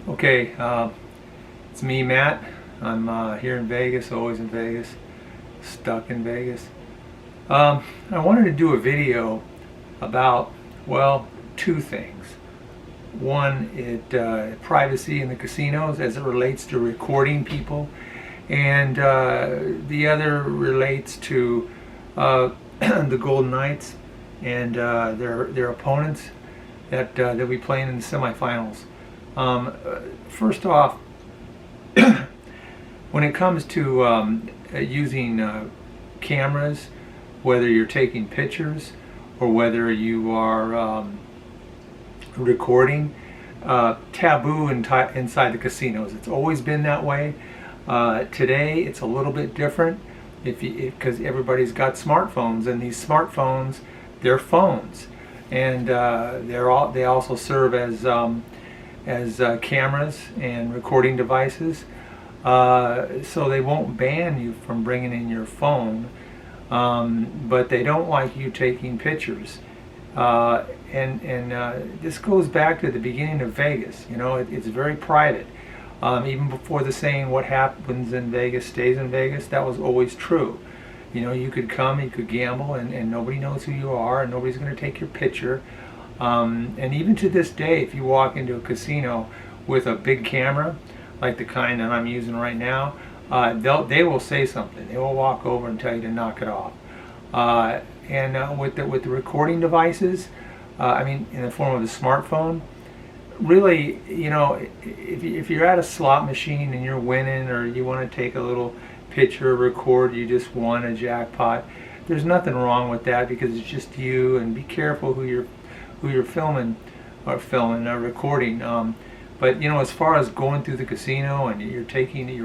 Okay, it's me, Matt. I'm here in Vegas, always in Vegas, stuck in Vegas. I wanted to do a video about, well, two things. One, privacy in the casinos as it relates to recording people, and the other relates to the Golden Knights and their opponents that they'll be playing in the semifinals. First off, when it comes to using cameras, whether you're taking pictures or whether you are recording, taboo inside the casinos. It's always been that way. Today, it's a little bit different because everybody's got smartphones, and these smartphones, they're phones, and they also serve as cameras and recording devices. So they won't ban you from bringing in your phone, but they don't like you taking pictures. This goes back to the beginning of Vegas. You know, it's very private. Even before the saying "what happens in Vegas stays in Vegas," that was always true. You know, you could come, you could gamble, and nobody knows who you are, and nobody's going to take your picture. And even to this day, if you walk into a casino with a big camera, like the kind that I'm using right now, they will say something. They will walk over and tell you to knock it off. With the recording devices, I mean, in the form of a smartphone, really, you know, if you're at a slot machine and you're winning, or you want to take a little picture, record, you just won a jackpot, there's nothing wrong with that, because it's just you. And be careful who you're filming or recording. But you know, as far as going through the casino and you're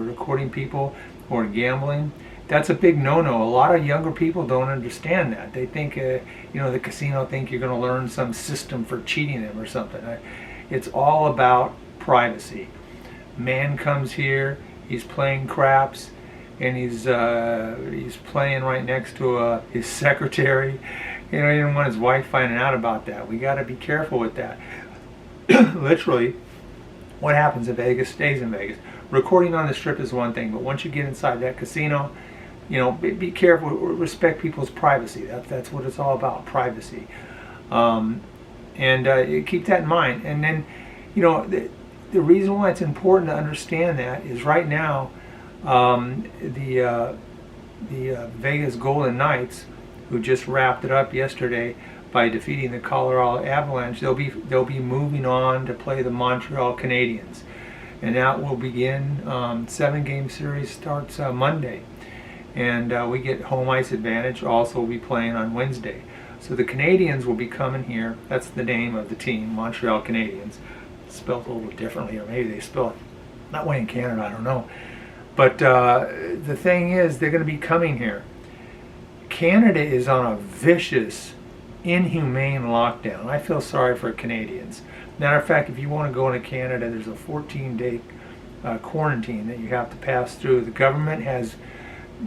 recording people or gambling, that's a big no-no. A lot of younger people don't understand that. They think, you know, the casino think you're going to learn some system for cheating them or something. It's all about privacy. Man comes here, he's playing craps, and he's playing right next to his secretary. You know, he didn't want his wife finding out about that. We got to be careful with that. Literally, what happens in Vegas stays in Vegas. Recording on the strip is one thing, but once you get inside that casino, you know, be careful. Respect people's privacy. That's what it's all about, privacy. Keep that in mind. And then, you know, the reason why it's important to understand that is right now, the Vegas Golden Knights, who just wrapped it up yesterday by defeating the Colorado Avalanche, they'll be moving on to play the Montreal Canadiens, and that will begin. 7-game series starts Monday, and we get home ice advantage. Also, we'll be playing on Wednesday. So the Canadiens will be coming here. That's the name of the team, Montreal Canadiens. Spelled a little differently, or maybe they spell it that way in Canada, I don't know. But the thing is, they're going to be coming here. Canada is on a vicious, inhumane lockdown. I feel sorry for Canadians. Matter of fact, if you want to go into Canada, there's a 14-day quarantine that you have to pass through. The government has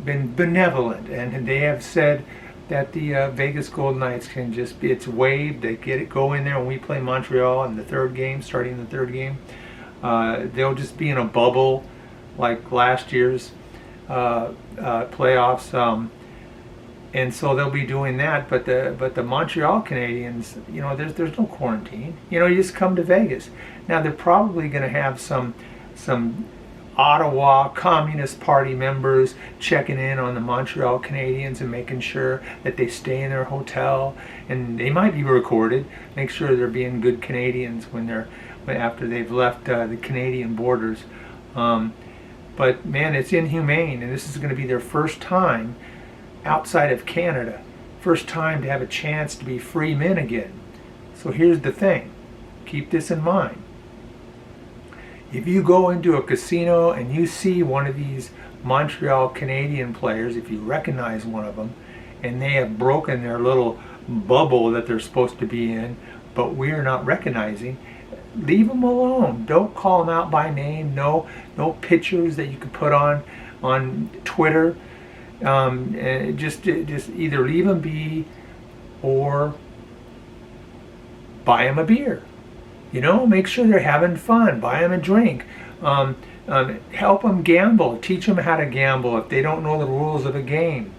been benevolent, and they have said that the Vegas Golden Knights can just be, it's waived. They go in there when we play Montreal in the third game, starting the third game. They'll just be in a bubble like last year's playoffs. And so they'll be doing that, but the Montreal Canadiens, you know, there's no quarantine. You know, you just come to Vegas. Now they're probably going to have some Ottawa Communist Party members checking in on the Montreal Canadiens and making sure that they stay in their hotel, and they might be recorded. Make sure they're being good Canadians after they've left the Canadian borders. But man, it's inhumane, and this is going to be their first time outside of Canada. First time to have a chance to be free men again. So here's the thing. Keep this in mind. If you go into a casino and you see one of these Montreal Canadian players, if you recognize one of them, and they have broken their little bubble that they're supposed to be in, but we're not recognizing, leave them alone. Don't call them out by name. No pictures that you can put on Twitter. Just either leave them be or buy them a beer. Make sure they're having fun. Buy them a drink. Help them gamble. Teach them how to gamble if they don't know the rules of a game.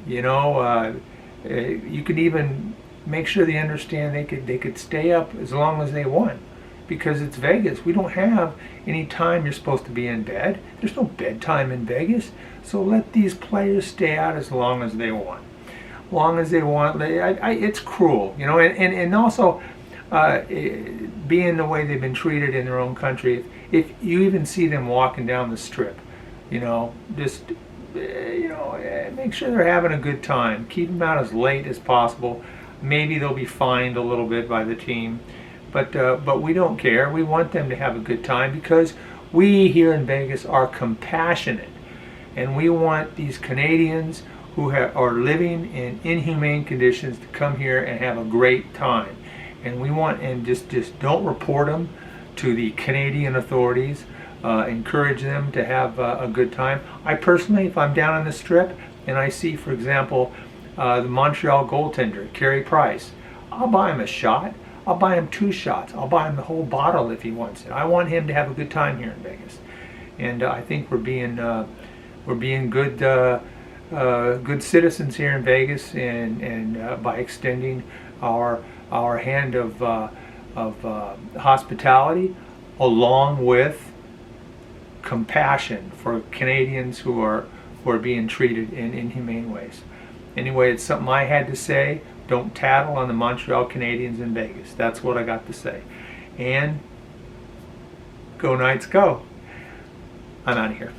You could even make sure they understand they could stay up as long as they want, because it's Vegas. We don't have any time you're supposed to be in bed. There's no bedtime in Vegas. So let these players stay out as long as they want. It's cruel, and also being the way they've been treated in their own country. If you even see them walking down the strip, just make sure they're having a good time. Keep them out as late as possible. Maybe they'll be fined a little bit by the team, but we don't care. We want them to have a good time because we here in Vegas are compassionate, and we want these Canadians who are living in inhumane conditions to come here and have a great time. And we want, and just don't report them to the Canadian authorities. Encourage them to have a good time. I personally, if I'm down on the strip and I see, for example, the Montreal goaltender, Carey Price, I'll buy him a shot. I'll buy him 2 shots. I'll buy him the whole bottle if he wants it. I want him to have a good time here in Vegas. And I think we're being good good citizens here in Vegas, and by extending our hand of hospitality, along with compassion for Canadians who are being treated in inhumane ways. Anyway, it's something I had to say. Don't tattle on the Montreal Canadiens in Vegas. That's what I got to say. And go Knights, go. I'm out of here.